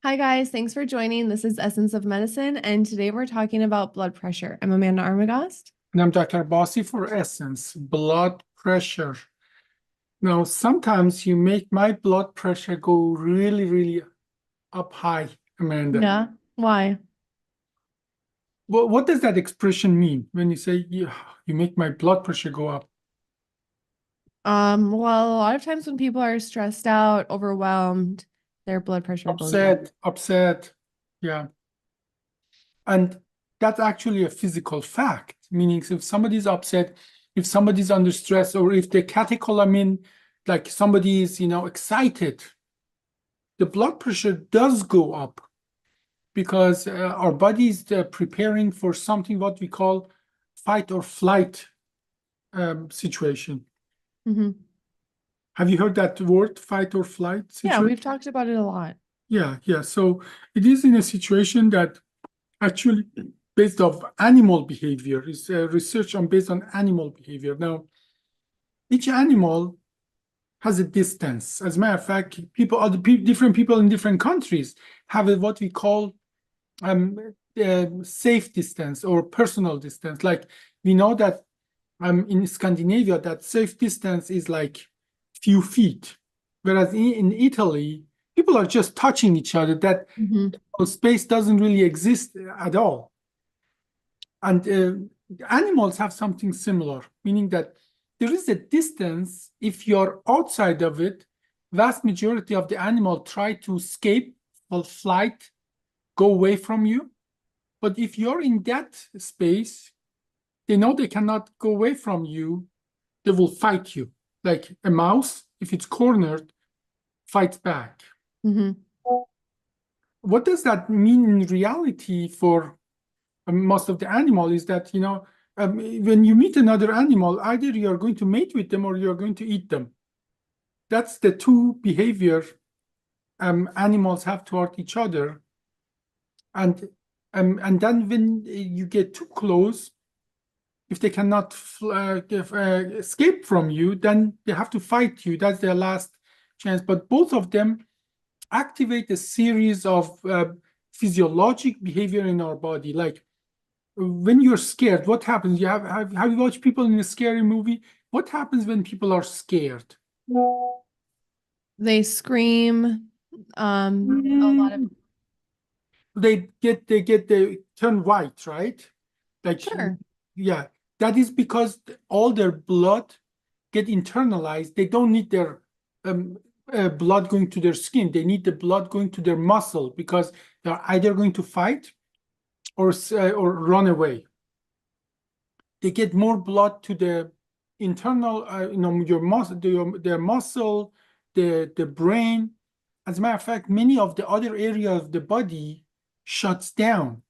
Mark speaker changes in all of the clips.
Speaker 1: Hi, guys. Thanks for joining. This is Essence of Medicine, and today we're talking about blood pressure. I'm Amanda Armagast.
Speaker 2: And I'm Dr. Abbasi for Essence, blood pressure. Now, sometimes you make my blood pressure go really, really up high, Amanda.
Speaker 1: Yeah. Why?
Speaker 2: Well, what does that expression mean when you say you make my blood pressure go up?
Speaker 1: Well, a lot of times when people are stressed out, overwhelmed, their blood pressure goes up.
Speaker 2: Upset. Yeah. And that's actually a physical fact, meaning if somebody's upset, if somebody's under stress, or if the catecholamine, like somebody is, excited, the blood pressure does go up because our body is preparing for something what we call fight or flight situation.
Speaker 1: Hmm.
Speaker 2: Have you heard that word, fight or flight
Speaker 1: Yeah,
Speaker 2: situation?
Speaker 1: we've talked about it a lot.
Speaker 2: Yeah. So it is in a situation that actually based off animal behavior, is research on based on animal behavior. Now, each animal has a distance. As a matter of fact, different people in different countries have what we call um, safe distance or personal distance. Like we know that in Scandinavia, that safe distance is like few feet, whereas in Italy, people are just touching each other. That
Speaker 1: Hmm.
Speaker 2: space doesn't really exist at all. And animals have something similar, meaning that there is a distance. If you're outside of it, vast majority of the animal try to escape or flight, go away from you. But if you're in that space, they know they cannot go away from you. They will fight you. Like a mouse, if it's cornered, fights back.
Speaker 1: Hmm.
Speaker 2: What does that mean in reality for most of the animal is that, when you meet another animal, either you're going to mate with them or you're going to eat them. That's the two behavior animals have toward each other. And then when you get too close, if they cannot escape from you, then they have to fight you. That's their last chance. But both of them activate a series of physiologic behavior in our body. Like when you're scared, what happens? Have you watched people in a scary movie? What happens when people are scared?
Speaker 1: They scream. A lot of
Speaker 2: They turn white, right? Like,
Speaker 1: Sure.
Speaker 2: yeah, that is because all their blood get internalized. They don't need their um, blood going to their skin. They need the blood going to their muscle because they're either going to fight or run away. They get more blood to the internal, your muscle, their muscle, the brain. As a matter of fact, many of the other areas of the body shuts down.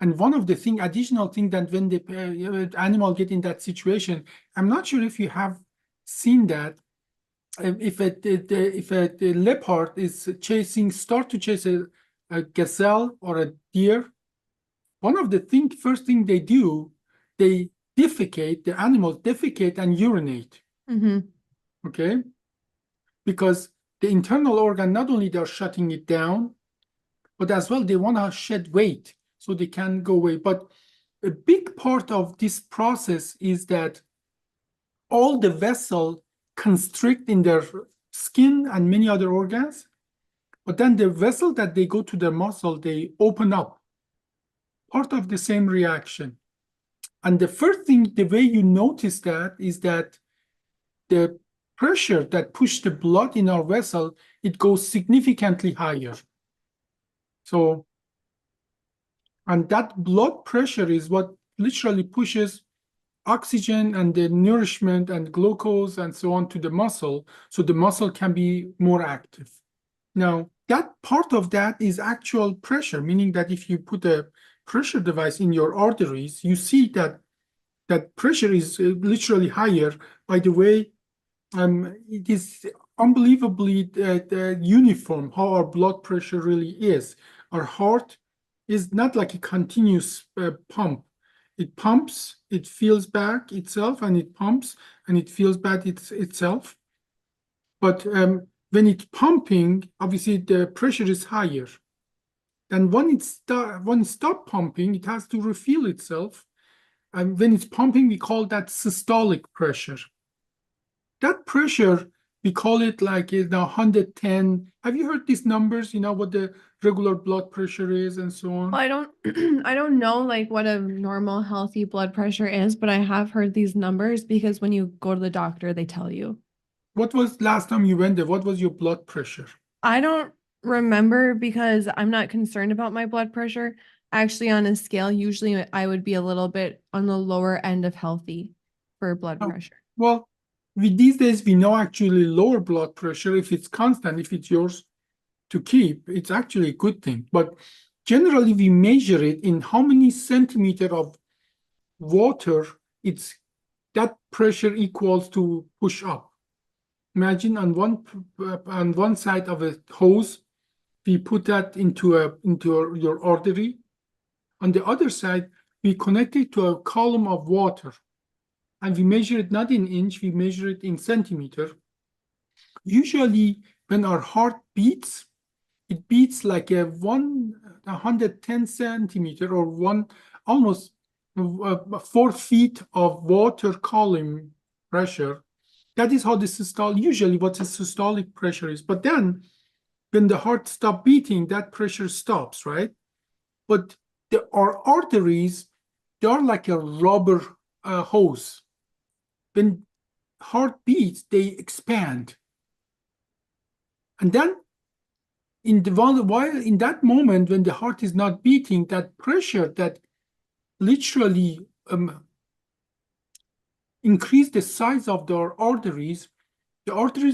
Speaker 2: And one of the additional thing that when the animal get in that situation, I'm not sure if you have seen that. If a leopard is start to chase a gazelle or a deer, one of the first thing they do, they defecate, the animals defecate and urinate,
Speaker 1: Hmm.
Speaker 2: okay? Because the internal organ, not only they're shutting it down, but as well they want to shed weight so they can go away. But a big part of this process is that all the vessel constrict in their skin and many other organs, but then the vessel that they go to the muscle, they open up, part of the same reaction. And the first thing, the way you notice that is that the pressure that push the blood in our vessel, it goes significantly higher. So, and that blood pressure is what literally pushes oxygen and the nourishment and glucose and so on to the muscle, so the muscle can be more active. Now, that part of that is actual pressure, meaning that if you put a pressure device in your arteries, you see that pressure is literally higher. By the way, it is unbelievably uniform how our blood pressure really is. Our heart is not like a continuous pump. It pumps, it feels back itself, and it pumps, and it feels back itself. But when it's pumping, obviously the pressure is higher. And when it stop pumping, it has to refill itself. And when it's pumping, we call that systolic pressure. That pressure, we call it like is now 110. Have you heard these numbers? You know what the regular blood pressure is and so on?
Speaker 1: Well, I don't I don't know like what a normal healthy blood pressure is, but I have heard these numbers because when you go to the doctor, they tell you.
Speaker 2: What was last time you went there? What was your blood pressure?
Speaker 1: I don't remember because I'm not concerned about my blood pressure. Actually, on a scale, usually I would be a little bit on the lower end of healthy for blood
Speaker 2: Oh,
Speaker 1: pressure.
Speaker 2: well, these days we know actually lower blood pressure, if it's constant, if it's yours to keep, it's actually a good thing. But generally, we measure it in how many centimeter of water it's that pressure equals to push up. Imagine on one side of a hose, we put that into your artery. On the other side, we connect it to a column of water, and we measure it not in inch, we measure it in centimeter. Usually, when our heart beats, it beats like a 110 centimeter or almost 4 feet of water column pressure. That is how the usually what the systolic pressure is. But then when the heart stops beating, that pressure stops, right? But our arteries, they are like a rubber hose. When heart beats, they expand. And then while in that moment when the heart is not beating, that pressure that literally increase the size of the arteries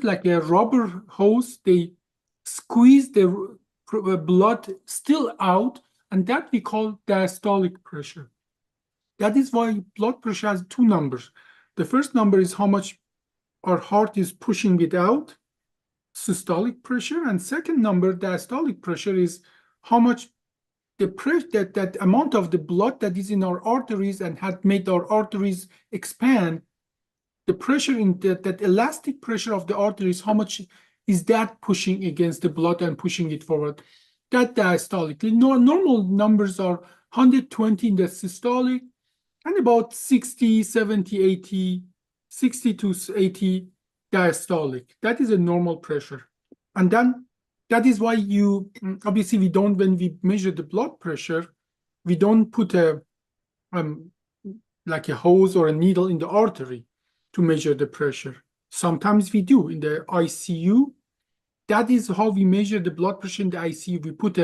Speaker 2: like a rubber hose, they squeeze the blood still out, and that we call diastolic pressure. That is why blood pressure has two numbers. The first number is how much our heart is pushing it out, systolic pressure, and second number, diastolic pressure, is how much the pressure that amount of the blood that is in our arteries and had made our arteries expand, the pressure in that elastic pressure of the arteries, how much is that pushing against the blood and pushing it forward? That diastolically. Normal numbers are 120 in the systolic and about 60, 70, 80, 60 to 80 diastolic. That is a normal pressure. And then that is why obviously we don't, when we measure the blood pressure, we don't put like a hose or a needle in the artery to measure the pressure. Sometimes we do in the ICU. That is how we measure the blood pressure in the ICU. We put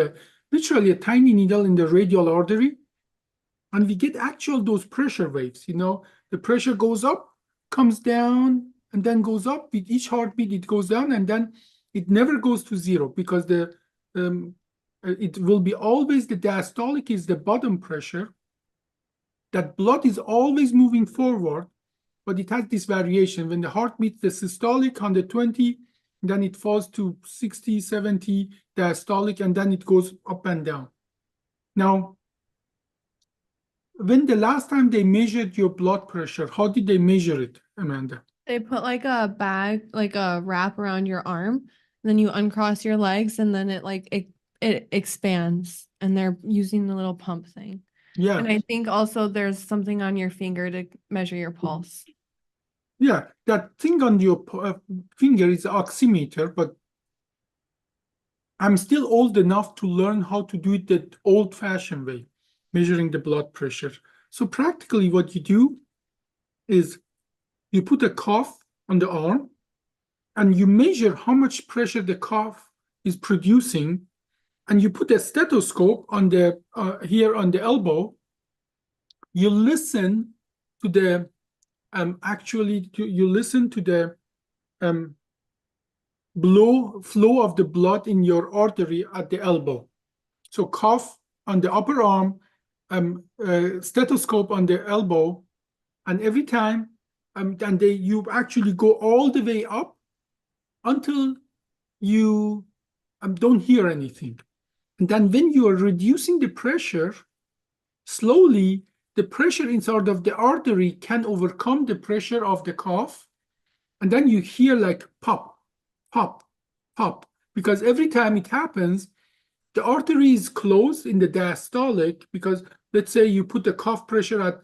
Speaker 2: literally a tiny needle in the radial artery, and we get actual those pressure waves. The pressure goes up, comes down, and then goes up. With each heartbeat, it goes down, and then it never goes to zero because it will be always the diastolic is the bottom pressure. That blood is always moving forward, but it has this variation. When the heart meets the systolic 120, then it falls to 60, 70 diastolic, and then it goes up and down. Now, when the last time they measured your blood pressure, how did they measure it, Amanda?
Speaker 1: They put like a bag, like a wrap around your arm, and then you uncross your legs, and then it expands, and they're using the little pump thing.
Speaker 2: Yeah.
Speaker 1: And I think also there's something on your finger to measure your pulse.
Speaker 2: Yeah, that thing on your finger is an oximeter, but I'm still old enough to learn how to do it the old-fashioned way, measuring the blood pressure. So practically what you do is you put a cuff on the arm and you measure how much pressure the cuff is producing, and you put a stethoscope on the here on the elbow. You listen to the you listen to the flow of the blood in your artery at the elbow. So cuff on the upper arm, stethoscope on the elbow, and every time, you actually go all the way up until you don't hear anything. And then when you are reducing the pressure, slowly the pressure inside of the artery can overcome the pressure of the cuff, and then you hear like pop, pop, pop, because every time it happens, the artery is closed in the diastolic because let's say you put the cuff pressure at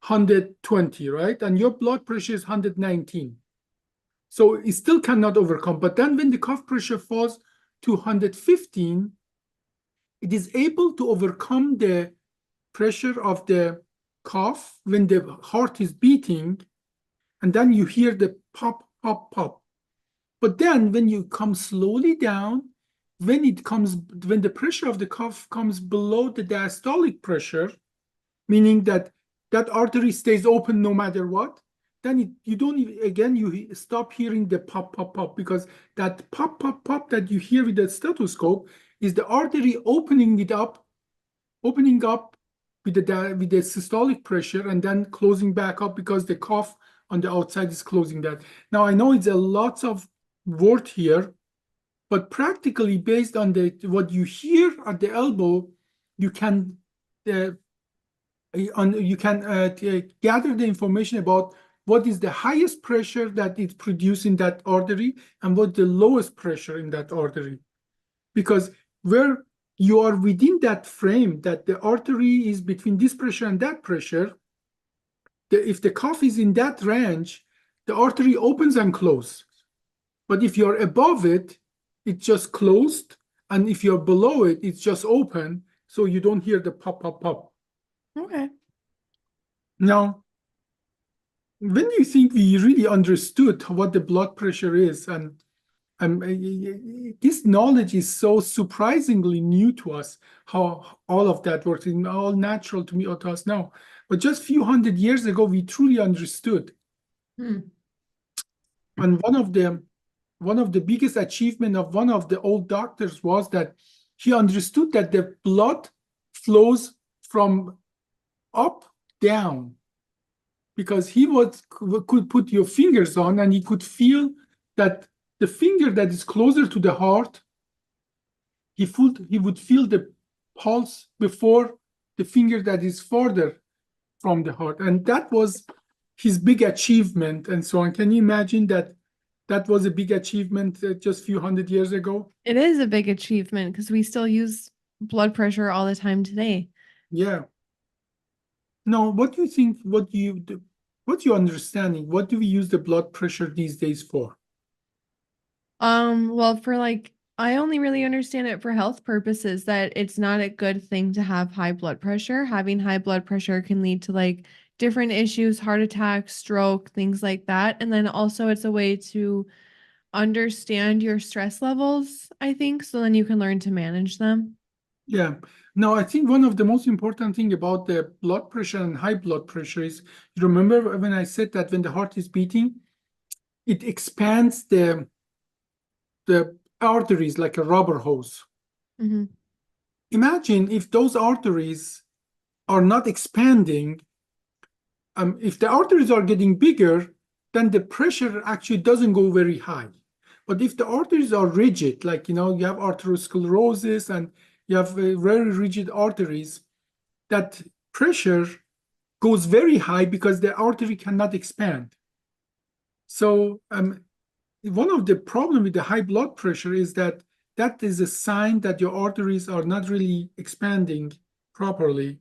Speaker 2: 120, right? And your blood pressure is 119. So it still cannot overcome. But then when the cuff pressure falls to 115, it is able to overcome the pressure of the cuff when the heart is beating, and then you hear the pop, pop, pop. But then when you come slowly down, when the pressure of the cuff comes below the diastolic pressure, meaning that that artery stays open no matter what, then you don't even, again, you stop hearing the pop, pop, pop, because that pop, pop, pop that you hear with the stethoscope is the artery opening up with the systolic pressure and then closing back up because the cuff on the outside is closing that. Now, I know it's a lot of word here, but practically based on what you hear at the elbow, you can gather the information about what is the highest pressure that is produced in that artery and what the lowest pressure in that artery. Because where you are within that frame, that the artery is between this pressure and that pressure, if the cuff is in that range, the artery opens and closes. But if you're above it, it's just closed. And if you're below it, it's just open. So you don't hear the pop, pop, pop.
Speaker 1: Okay.
Speaker 2: Now, when do you think we really understood what the blood pressure is? And this knowledge is so surprisingly new to us, how all of that works. It's all natural to me or to us now. But just a few hundred years ago, we truly understood. And one of the biggest achievements of one of the old doctors was that he understood that the blood flows from up down, because he could put your fingers on and he could feel that the finger that is closer to the heart, he would feel the pulse before the finger that is farther from the heart. And that was his big achievement and so on. Can you imagine that was a big achievement just a few hundred years ago?
Speaker 1: It is a big achievement because we still use blood pressure all the time today.
Speaker 2: Yeah. Now, what do you think, what's your understanding? What do we use the blood pressure these days for?
Speaker 1: Well, I only really understand it for health purposes, that it's not a good thing to have high blood pressure. Having high blood pressure can lead to different issues, heart attack, stroke, things like that. And then also it's a way to understand your stress levels, I think, so then you can learn to manage them.
Speaker 2: Yeah. Now, I think one of the most important thing about the blood pressure and high blood pressure is, you remember when I said that when the heart is beating, it expands the arteries like a rubber hose.
Speaker 1: Mm-hmm.
Speaker 2: Imagine if those arteries are not expanding. If the arteries are getting bigger, then the pressure actually doesn't go very high. But if the arteries are rigid, like you have arteriosclerosis and you have very rigid arteries, that pressure goes very high because the artery cannot expand. So one of the problems with the high blood pressure is that is a sign that your arteries are not really expanding properly.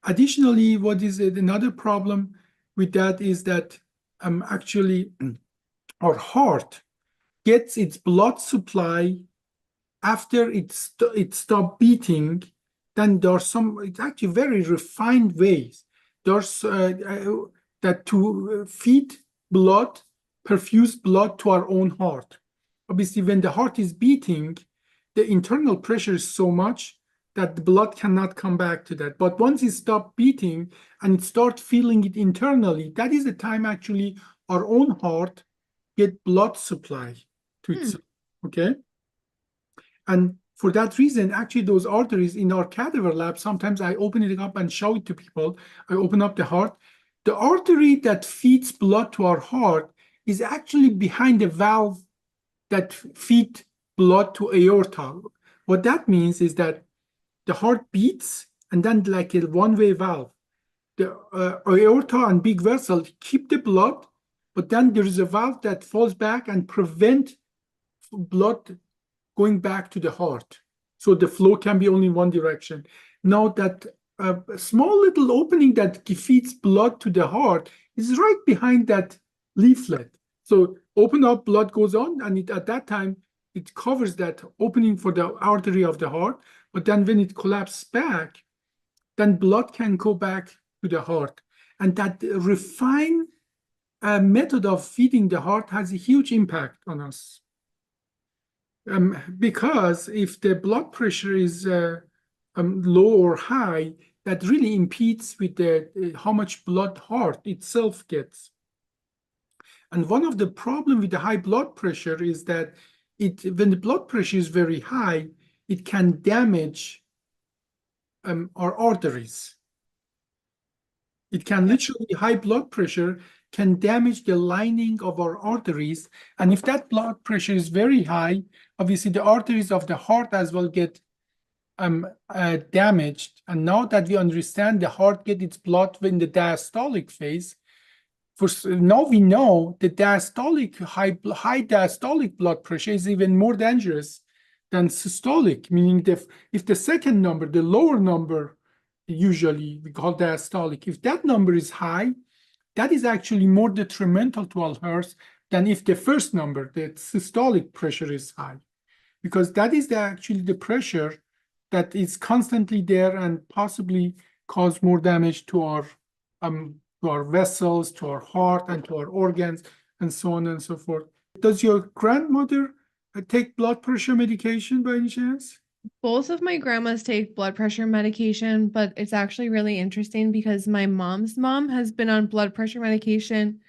Speaker 2: Additionally, what is another problem with that is that actually our heart gets its blood supply after it stopped beating. Then there's it's actually very refined ways. There's that to feed blood, perfuse blood to our own heart. Obviously, when the heart is beating, the internal pressure is so much that the blood cannot come back to that. But once it stops beating and it starts feeling it internally, that is the time actually our own heart get blood supply to itself. Okay. And for that reason, actually, those arteries in our cadaver lab, sometimes I open it up and show it to people. I open up the heart. The artery that feeds blood to our heart is actually behind the valve that feed blood to aorta. What that means is that the heart beats and then like a one-way valve. The aorta and big vessel keep the blood, but then there is a valve that falls back and prevent blood going back to the heart. So the flow can be only in one direction. Now that a small little opening that feeds blood to the heart is right behind that leaflet. So open up, blood goes on, and at that time, it covers that opening for the artery of the heart. But then when it collapses back, then blood can go back to the heart. And that refined method of feeding the heart has a huge impact on us. Because if the blood pressure is low or high, that really impedes with the how much blood heart itself gets. And one of the problem with the high blood pressure is that when the blood pressure is very high, it can damage our arteries. It can literally, high blood pressure can damage the lining of our arteries. And if that blood pressure is very high, obviously the arteries of the heart as well get damaged. And now that we understand the heart gets its blood in the diastolic phase, now we know the high diastolic blood pressure is even more dangerous than systolic, meaning that if the second number, the lower number, usually we call diastolic, if that number is high, that is actually more detrimental to our health than if the first number, the systolic pressure, is high, because that is actually the pressure that is constantly there and possibly cause more damage to our vessels, to our heart, and to our organs, and so on and so forth. Does your grandmother take blood pressure medication by any chance?
Speaker 1: Both of my grandmas take blood pressure medication, but it's actually really interesting because my mom's mom has been on blood pressure medication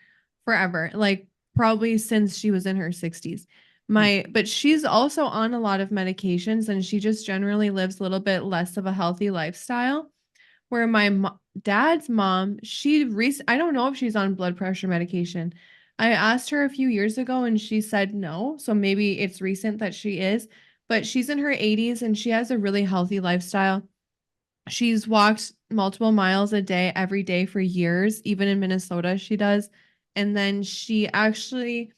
Speaker 1: forever, like probably since she was in her 60s. But she's also on a lot of medications and she just generally lives a little bit less of a healthy lifestyle. Where dad's mom, I don't know if she's on blood pressure medication. I asked her a few years ago and she said no. So maybe it's recent that she is, but she's in her 80s and she has a really healthy lifestyle. She's walked multiple miles a day every day for years, even in Minnesota, she does. And then she actually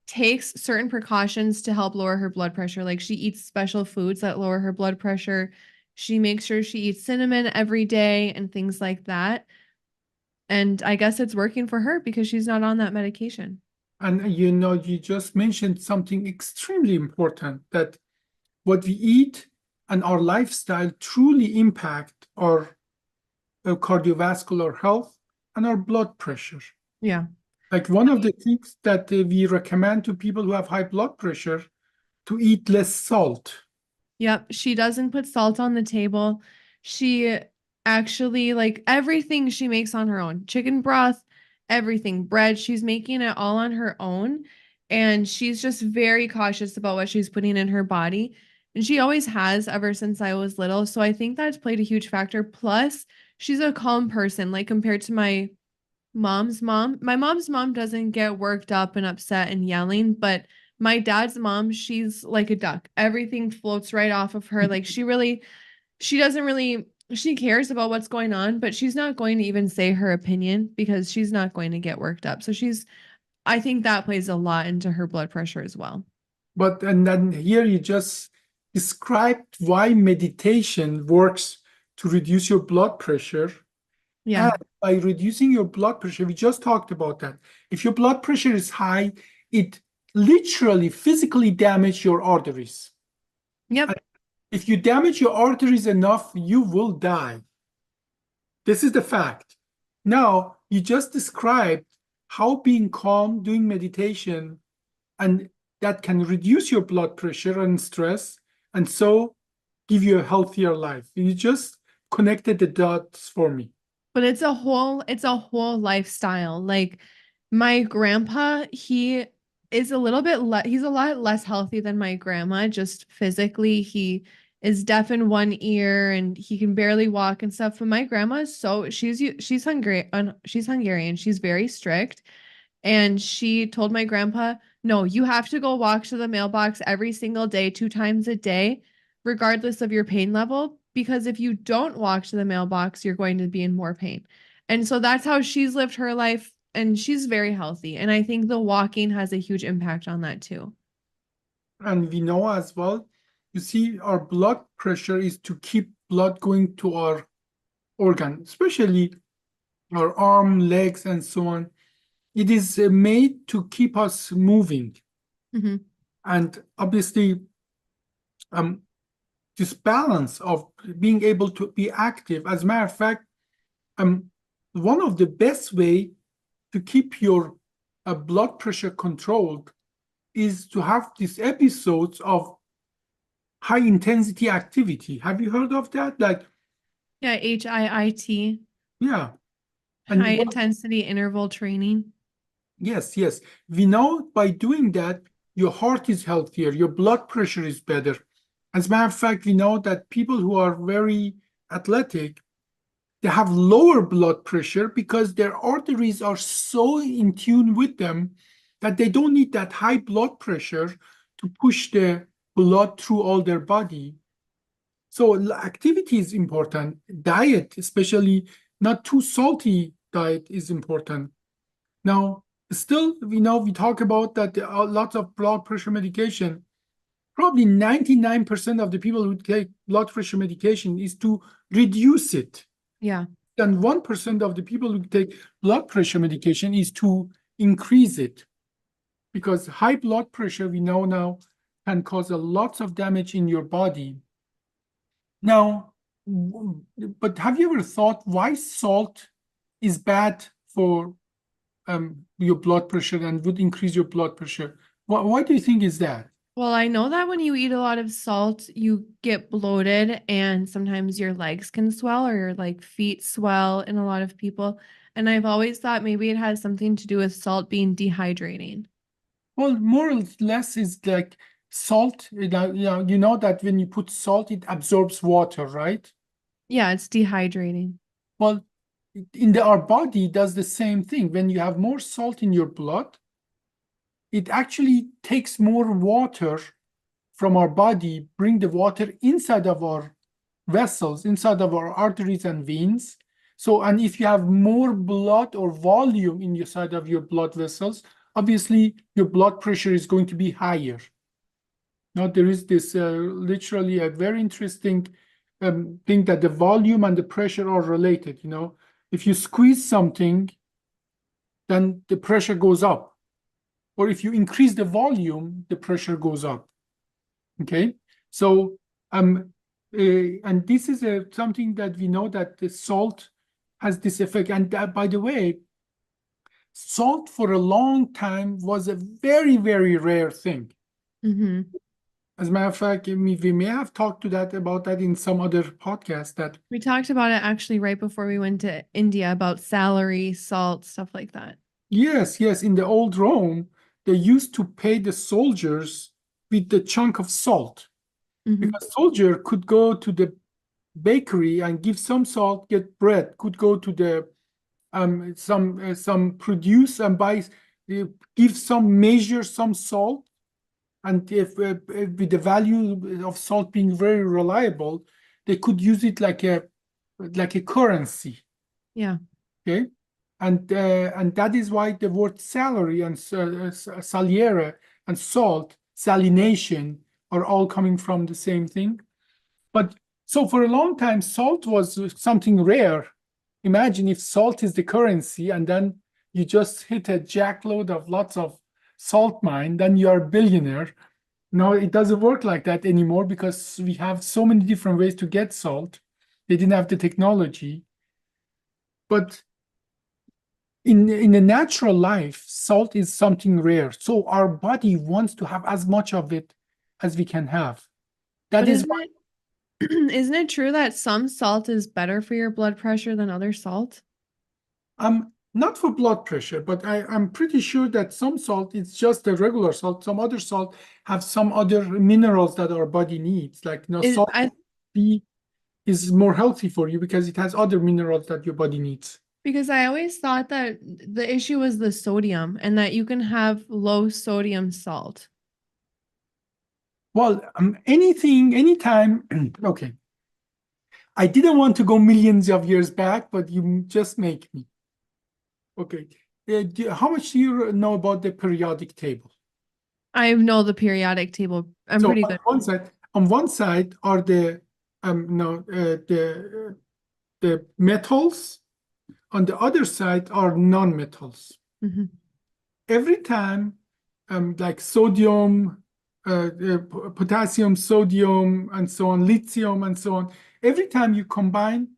Speaker 1: takes certain precautions to help lower her blood pressure. Like she eats special foods that lower her blood pressure. She makes sure she eats cinnamon every day and things like that. And I guess it's working for her because she's not on that medication.
Speaker 2: And you just mentioned something extremely important, that what we eat and our lifestyle truly impact our cardiovascular health and our blood pressure.
Speaker 1: Yeah.
Speaker 2: Like one of the things that we recommend to people who have high blood pressure to eat less salt.
Speaker 1: Yep, she doesn't put salt on the table. She actually like everything she makes on her own. Chicken broth, everything, bread, she's making it all on her own and she's just very cautious about what she's putting in her body. And she always has ever since I was little. So I think that's played a huge factor. Plus, she's a calm person like compared to my mom's mom. My mom's mom doesn't get worked up and upset and yelling, but my dad's mom, she's like a duck. Everything floats right off of her. Like she doesn't really, she cares about what's going on, but she's not going to even say her opinion because she's not going to get worked up. So I think that plays a lot into her blood pressure as well.
Speaker 2: And then here you just described why meditation works to reduce your blood pressure.
Speaker 1: Yeah.
Speaker 2: And by reducing your blood pressure, we just talked about that. If your blood pressure is high, it literally physically damages your arteries.
Speaker 1: Yep.
Speaker 2: And if you damage your arteries enough, you will die. This is the fact. Now, you just described how being calm, doing meditation, and that can reduce your blood pressure and stress, and so give you a healthier life. You just connected the dots for me.
Speaker 1: But it's a whole lifestyle. Like my grandpa, he is a little bit he's a lot less healthy than my grandma just physically. He is deaf in one ear and he can barely walk and stuff. But my grandma is she's Hungarian. She's very strict. And she told my grandpa, no, you have to go walk to the mailbox every single day, 2 times a day, regardless of your pain level. Because if you don't walk to the mailbox, you're going to be in more pain. And so that's how she's lived her life. And she's very healthy. And I think the walking has a huge impact on that too.
Speaker 2: And we know as well, You see, our blood pressure is to keep blood going to our organ, especially our arm, legs, and so on. It is made to keep us moving.
Speaker 1: Mhm.
Speaker 2: And obviously, this balance of being able to be active, as a matter of fact, one of the best way to keep your blood pressure controlled is to have these episodes of high intensity activity. Have you heard of that? Like,
Speaker 1: Yeah, HIIT,
Speaker 2: yeah.
Speaker 1: high
Speaker 2: And
Speaker 1: intensity interval training.
Speaker 2: yes. We know by doing that, your heart is healthier, your blood pressure is better. As a matter of fact, we know that people who are very athletic, they have lower blood pressure because their arteries are so in tune with them that they don't need that high blood pressure to push the blood through all their body. So activity is important. Diet, especially not too salty diet, is important. Now, still, we know we talk about that there are lots of blood pressure medication. Probably 99% of the people who take blood pressure medication is to reduce it.
Speaker 1: Yeah.
Speaker 2: And 1% of the people who take blood pressure medication is to increase it. Because high blood pressure, we know now, can cause a lots of damage in your body. Now, but have you ever thought why salt is bad for your blood pressure and would increase your blood pressure? Why do you think is that?
Speaker 1: Well, I know that when you eat a lot of salt, you get bloated and sometimes your legs can swell or your like feet swell in a lot of people. And I've always thought maybe it has something to do with salt being dehydrating.
Speaker 2: Well, more or less is like salt. You know that when you put salt, it absorbs water, right?
Speaker 1: Yeah, it's dehydrating.
Speaker 2: Well, our body does the same thing. When you have more salt in your blood, it actually takes more water from our body, bring the water inside of our vessels, inside of our arteries and veins. So, and if you have more blood or volume in your side of your blood vessels, obviously your blood pressure is going to be higher. Now, there is this literally a very interesting thing that the volume and the pressure are related. You know, if you squeeze something, then the pressure goes up. Or if you increase the volume, the pressure goes up. Okay, so and this is something that we know that the salt has this effect. And by the way, salt for a long time was a very rare thing.
Speaker 1: Hmm.
Speaker 2: As a matter of fact, we may have talked to that about that in some other podcast. That
Speaker 1: We talked about it actually right before we went to India about celery, salt, stuff like that.
Speaker 2: yes, in the old Rome, they used to pay the soldiers with the chunk of salt
Speaker 1: Hmm.
Speaker 2: because soldier could go to the bakery and give some salt, get bread, could go to the some produce and buy, give some measure some salt, and if with the value of salt being very reliable, they could use it like a currency.
Speaker 1: Yeah.
Speaker 2: Okay, and that is why the word salary and saliere and salt, salination, are all coming from the same thing. But so for a long time, salt was something rare. Imagine if salt is the currency and then you just hit a jackload of lots of salt mine, then you are a billionaire. No, it doesn't work like that anymore because we have so many different ways to get salt. They didn't have the technology. But in a natural life, salt is something rare. So our body wants to have as much of it as we can have. That
Speaker 1: But
Speaker 2: is
Speaker 1: isn't it isn't it true that some salt is better for your blood pressure than other salt?
Speaker 2: not for blood pressure, but I'm pretty sure that some salt is just a regular salt. Some other salt have some other minerals that our body needs. Like,
Speaker 1: Is
Speaker 2: salt
Speaker 1: I
Speaker 2: B is more healthy for you because it has other minerals that your body needs.
Speaker 1: Because I always thought that the issue was the sodium and that you can have low sodium salt.
Speaker 2: Well, anytime. Okay, I didn't want to go millions of years back, but you just make me. Okay, how much do you know about the periodic table?
Speaker 1: I know the periodic table. I'm
Speaker 2: So
Speaker 1: pretty
Speaker 2: on
Speaker 1: good.
Speaker 2: one side, On one side are the metals. On the other side are non-metals.
Speaker 1: Mm-hmm.
Speaker 2: Every time, like sodium, potassium, sodium, and so on, lithium, and so on, every time you combine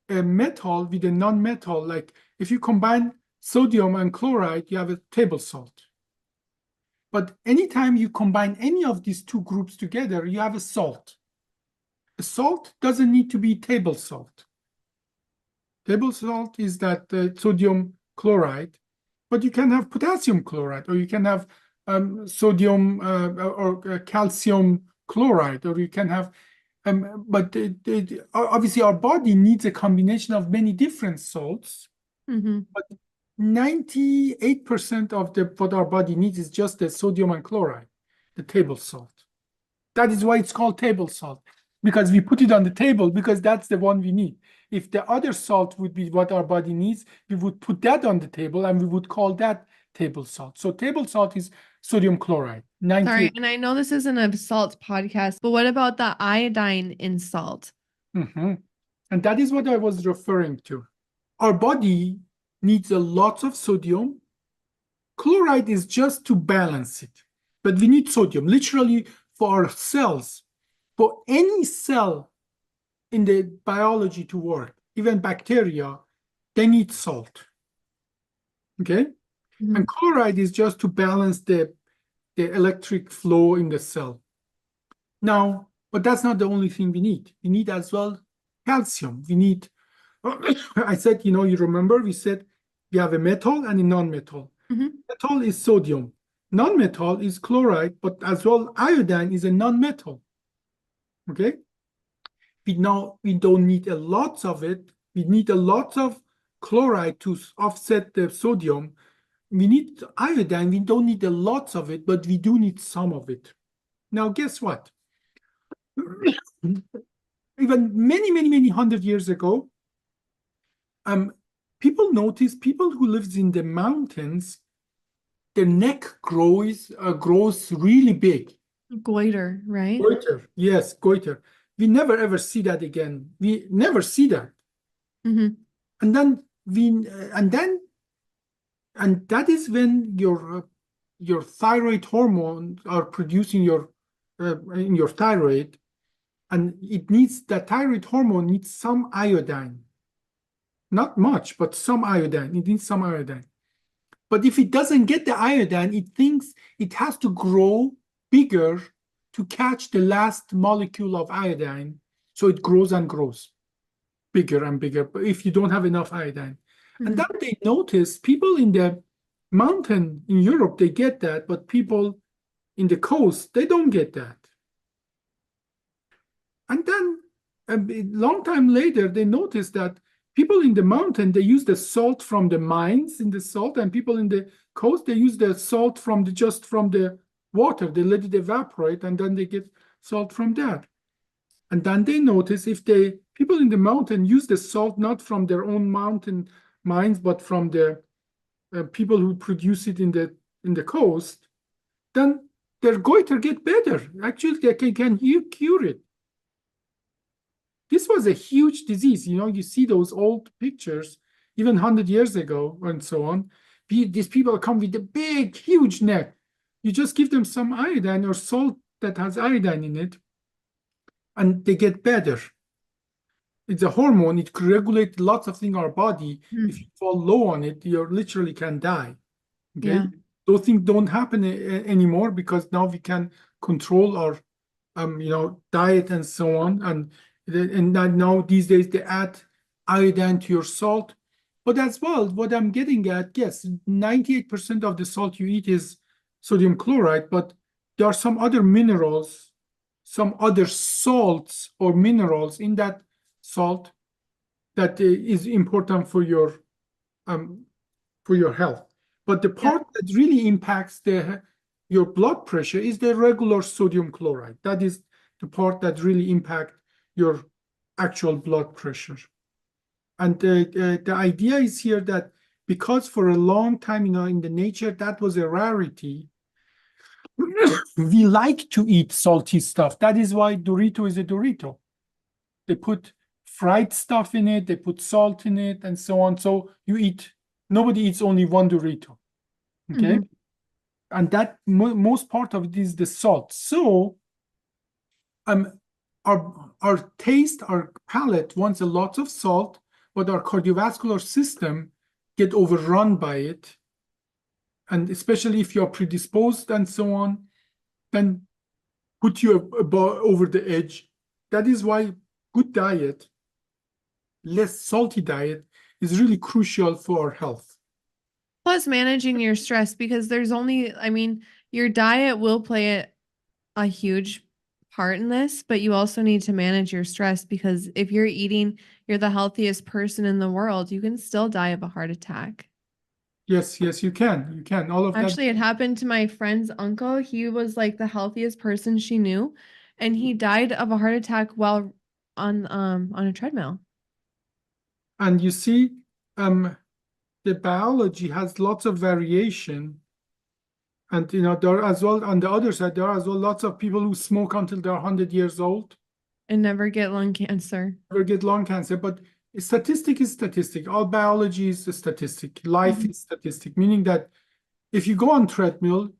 Speaker 2: a metal with a non-metal, like if you combine sodium and chloride, you have a table salt. But anytime you combine any of these two groups together, you have a salt. A salt doesn't need to be table salt. Table salt is that sodium chloride, but you can have potassium chloride, or you can have sodium or calcium chloride, or you can have, but obviously our body needs a combination of many different salts.
Speaker 1: Mm-hmm.
Speaker 2: But 98% of what our body needs is just the sodium and chloride, the table salt. That is why it's called table salt, because we put it on the table because that's the one we need. If the other salt would be what our body needs, we would put that on the table and we would call that table salt. So table salt is sodium chloride.
Speaker 1: Sorry, and I know this isn't a salt podcast, but what about the iodine in salt?
Speaker 2: And that is what I was referring to. Our body needs a lot of sodium. Chloride is just to balance it, but we need sodium literally for our cells. For any cell in the biology to work, even bacteria, they need salt. Okay?
Speaker 1: Mm-hmm.
Speaker 2: And chloride is just to balance the electric flow in the cell. Now, but that's not the only thing we need. We need as well calcium. We need, I said, you remember we said we have a metal and a non-metal.
Speaker 1: Mm-hmm.
Speaker 2: Metal is sodium. Non-metal is chloride, but as well iodine is a non-metal. Okay? We don't need a lot of it. We need a lot of chloride to offset the sodium. We need iodine. We don't need a lot of it, but we do need some of it. Now, guess what? Even many, many, many 100 years ago, people noticed people who lives in the mountains, their neck grows really big.
Speaker 1: Goiter, right?
Speaker 2: Goiter, yes, goiter. We never ever see that again. We never see that.
Speaker 1: Mm-hmm.
Speaker 2: And then and that is when your thyroid hormones are producing in your thyroid, and that thyroid hormone needs some iodine. Not much, but some iodine. It needs some iodine. But if it doesn't get the iodine, it thinks it has to grow bigger to catch the last molecule of iodine. So it grows and grows bigger and bigger, but if you don't have enough iodine.
Speaker 1: Mm-hmm.
Speaker 2: And then they notice people in the mountain in Europe, they get that, but people in the coast, they don't get that. And then a long time later, they noticed that people in the mountain, they use the salt from the mines in the salt, and people in the coast, they use the salt just from the water. They let it evaporate, and then they get salt from that. And then they notice if people in the mountain use the salt not from their own mountain mines, but from the people who produce it in the coast, then their goiter get better. Actually, they can cure it. This was a huge disease. You see those old pictures, even 100 years ago and so on. These people come with a big, huge neck. You just give them some iodine or salt that has iodine in it, and they get better. It's a hormone. It can regulate lots of things in our body.
Speaker 1: Mm-hmm.
Speaker 2: If you fall low on it, you literally can die. Okay?
Speaker 1: Yeah.
Speaker 2: Those things don't happen anymore because now we can control our diet and so on. And now these days they add iodine to your salt. But as well, what I'm getting at, yes, 98% of the salt you eat is sodium chloride, but there are some other minerals, some other salts or minerals in that salt that is important for your health. But the part that really impacts your blood pressure is the regular sodium chloride. That is the part that really impacts your actual blood pressure. And the idea is here that because for a long time, in the nature, that was a rarity. We like to eat salty stuff. That is why Dorito is a Dorito. They put fried stuff in it, they put salt in it, and so on. So nobody eats only one Dorito. Okay.
Speaker 1: Mhm.
Speaker 2: And that most part of it is the salt. So um, our taste, our palate wants a lot of salt, but our cardiovascular system get overrun by it. And especially if you're predisposed and so on, then put you over the edge. That is why good diet, less salty diet, is really crucial for our health.
Speaker 1: Plus managing your stress because I mean, your diet will play a huge part in this, but you also need to manage your stress because if you're the healthiest person in the world, you can still die of a heart attack.
Speaker 2: Yes, yes, you can. You can. All of that.
Speaker 1: Actually, it happened to my friend's uncle. He was like the healthiest person she knew, and he died of a heart attack while on a treadmill.
Speaker 2: And you see, um, the biology has lots of variation. And there are as well on the other side, there are as well lots of people who smoke until they're 100 years old,
Speaker 1: And never get lung cancer.
Speaker 2: never get lung cancer. But statistic is statistic. All biology is a statistic. Life
Speaker 1: Mhm.
Speaker 2: is statistic, meaning that if you go on treadmill,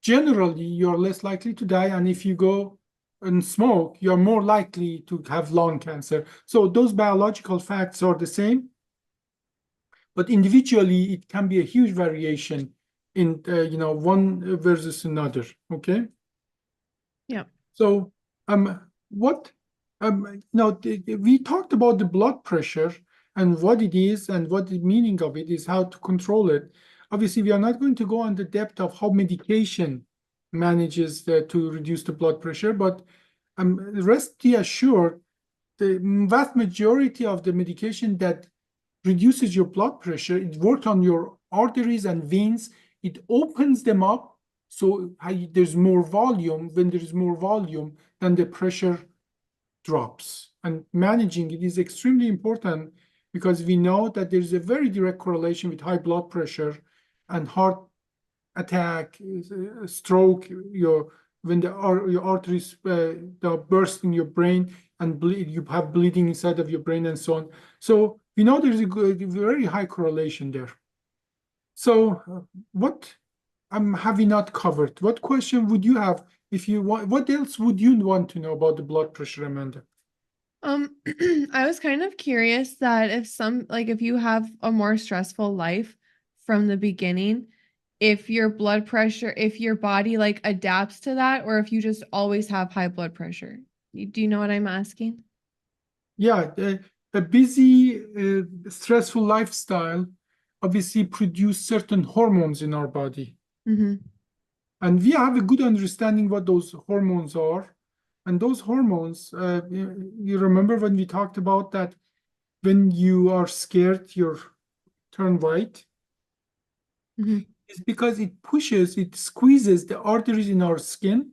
Speaker 2: generally you're less likely to die. And if you go and smoke, you're more likely to have lung cancer. So those biological facts are the same, but individually it can be a huge variation in one versus another. Okay.
Speaker 1: Yeah.
Speaker 2: So, what, we talked about the blood pressure and what it is and what the meaning of it is, how to control it. Obviously, we are not going to go on the depth of how medication manages to reduce the blood pressure, but rest be assured, the vast majority of the medication that reduces your blood pressure, it works on your arteries and veins, it opens them up so there's more volume. When there's more volume, then the pressure drops. And managing it is extremely important because we know that there's a very direct correlation with high blood pressure and heart attack, stroke, when your arteries burst in your brain and you have bleeding inside of your brain and so on. So we know there's a very high correlation there. So what have we not covered? What question would you have if you want? What else would you want to know about the blood pressure, Amanda?
Speaker 1: Um, I was kind of curious that if you have a more stressful life from the beginning, if your body like adapts to that, or if you just always have high blood pressure. Do you know what I'm asking?
Speaker 2: Yeah, a busy, stressful lifestyle obviously produce certain hormones in our body.
Speaker 1: Mm-hmm.
Speaker 2: And we have a good understanding what those hormones are. And those hormones, you remember when we talked about that when you are scared, you turn white?
Speaker 1: Mm-hmm.
Speaker 2: It's because it squeezes the arteries in our skin.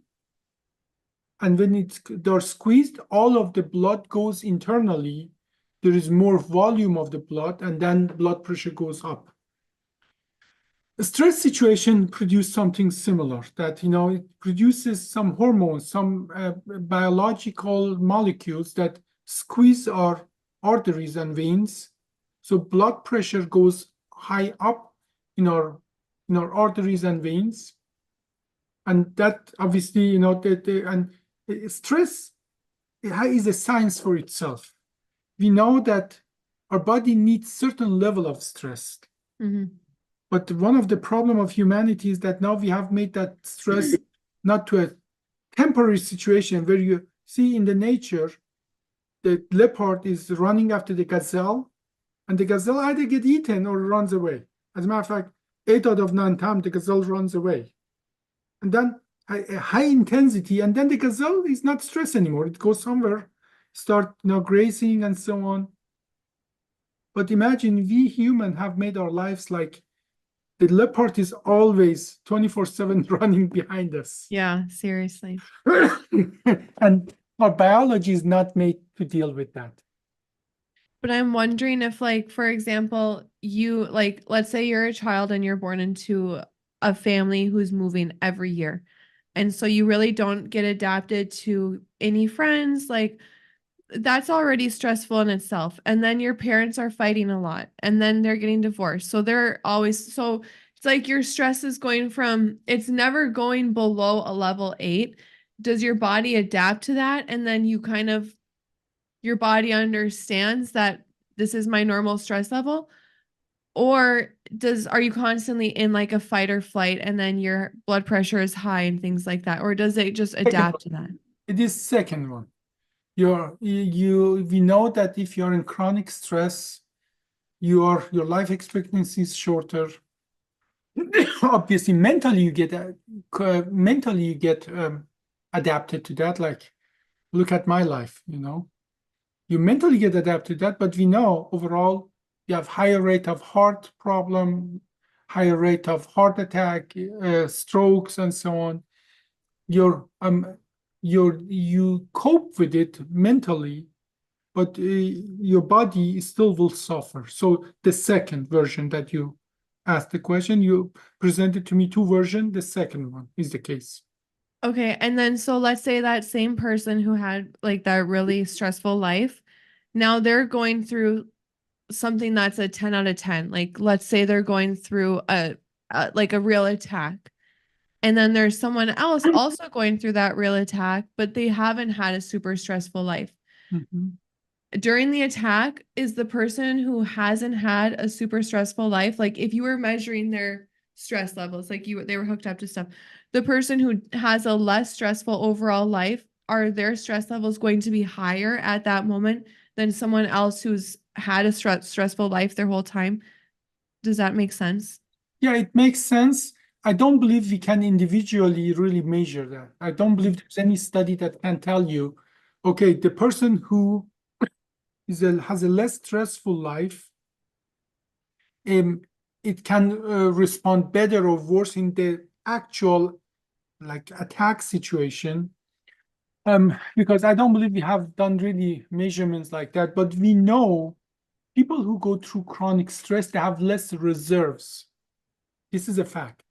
Speaker 2: And when they're squeezed, all of the blood goes internally. There is more volume of the blood, and then blood pressure goes up. A stress situation produces something similar, that it produces some hormones, some biological molecules that squeeze our arteries and veins. So blood pressure goes high up in our arteries and veins. And that obviously, and stress is a science for itself. We know that our body needs certain level of stress.
Speaker 1: Mm-hmm.
Speaker 2: But one of the problem of humanity is that now we have made that stress not to a temporary situation where you see in the nature the leopard is running after the gazelle, and the gazelle either get eaten or runs away. As a matter of fact, 8 out of 9 times the gazelle runs away. And then a high intensity, and then the gazelle is not stressed anymore. It goes somewhere, start grazing and so on. But imagine we human have made our lives like the leopard is always 24/7 running behind us.
Speaker 1: Yeah, seriously.
Speaker 2: And our biology is not made to deal with that.
Speaker 1: But I'm wondering if, like, for example, let's say you're a child and you're born into a family who's moving every year. And so you really don't get adapted to any friends. Like that's already stressful in itself. And then your parents are fighting a lot and then they're getting divorced. So they're always, so it's like your stress is going from, it's never going below a level 8. Does your body adapt to that? And then you kind of, your body understands that this is my normal stress level? Or are you constantly in like a fight or flight and then your blood pressure is high and things like that? Or does it just
Speaker 2: Second
Speaker 1: adapt
Speaker 2: one.
Speaker 1: to that?
Speaker 2: It is second one. We know that if you're in chronic stress, your life expectancy is shorter. Obviously, mentally you get adapted to that. Like, look at my life, you mentally get adapted to that, but we know overall you have higher rate of heart problem, higher rate of heart attack, strokes, and so on. You cope with it mentally, but your body still will suffer. So the second version that you asked the question, you presented to me two versions. The second one is the case.
Speaker 1: Okay, and then so let's say that same person who had like that really stressful life, now they're going through something that's a 10 out of 10. Like let's say they're going through a like a real attack. And then there's someone else also going through that real attack, but they haven't had a super stressful life.
Speaker 2: Mhm.
Speaker 1: During the attack, is the person who hasn't had a super stressful life, like if you were measuring their stress levels, like you they were hooked up to stuff, the person who has a less stressful overall life, are their stress levels going to be higher at that moment than someone else who's had a stressful life their whole time? Does that make sense?
Speaker 2: Yeah, it makes sense. I don't believe we can individually really measure that. I don't believe there's any study that can tell you, okay, the person who has a less stressful life, um, it can respond better or worse in the actual like attack situation. Because I don't believe we have done really measurements like that, but we know people who go through chronic stress, they have less reserves. This is a fact.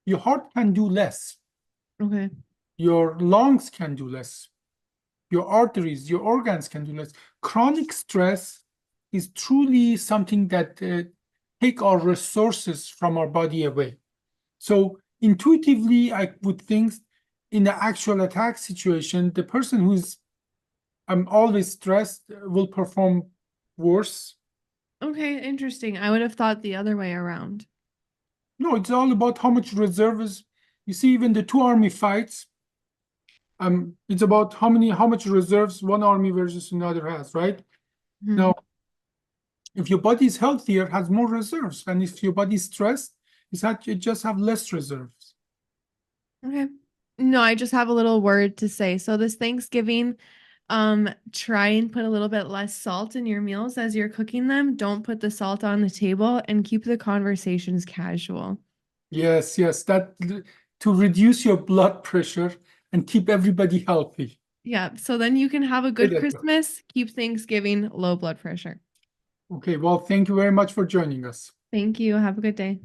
Speaker 2: Your heart can do less.
Speaker 1: Okay.
Speaker 2: Your lungs can do less. Your arteries, your organs can do less. Chronic stress is truly something that take our resources from our body away. So intuitively, I would think in the actual attack situation, the person who's always stressed will perform worse.
Speaker 1: Okay, interesting. I would have thought the other way around.
Speaker 2: No, it's all about how much reserves. You see, even the two army fights, it's about how much reserves one army versus another has, right?
Speaker 1: Hmm.
Speaker 2: Now, if your body is healthier, has more reserves, and if your body is stressed, it just have less reserves.
Speaker 1: Okay. No, I just have a little word to say. So this Thanksgiving, try and put a little bit less salt in your meals as you're cooking them. Don't put the salt on the table and keep the conversations casual.
Speaker 2: Yes, yes, that to reduce your blood pressure and keep everybody healthy.
Speaker 1: Yeah, so then you can have a
Speaker 2: Good
Speaker 1: good
Speaker 2: idea.
Speaker 1: Christmas, keep Thanksgiving low blood pressure.
Speaker 2: Okay, well, thank you very much for joining us.
Speaker 1: Thank you. Have a good day.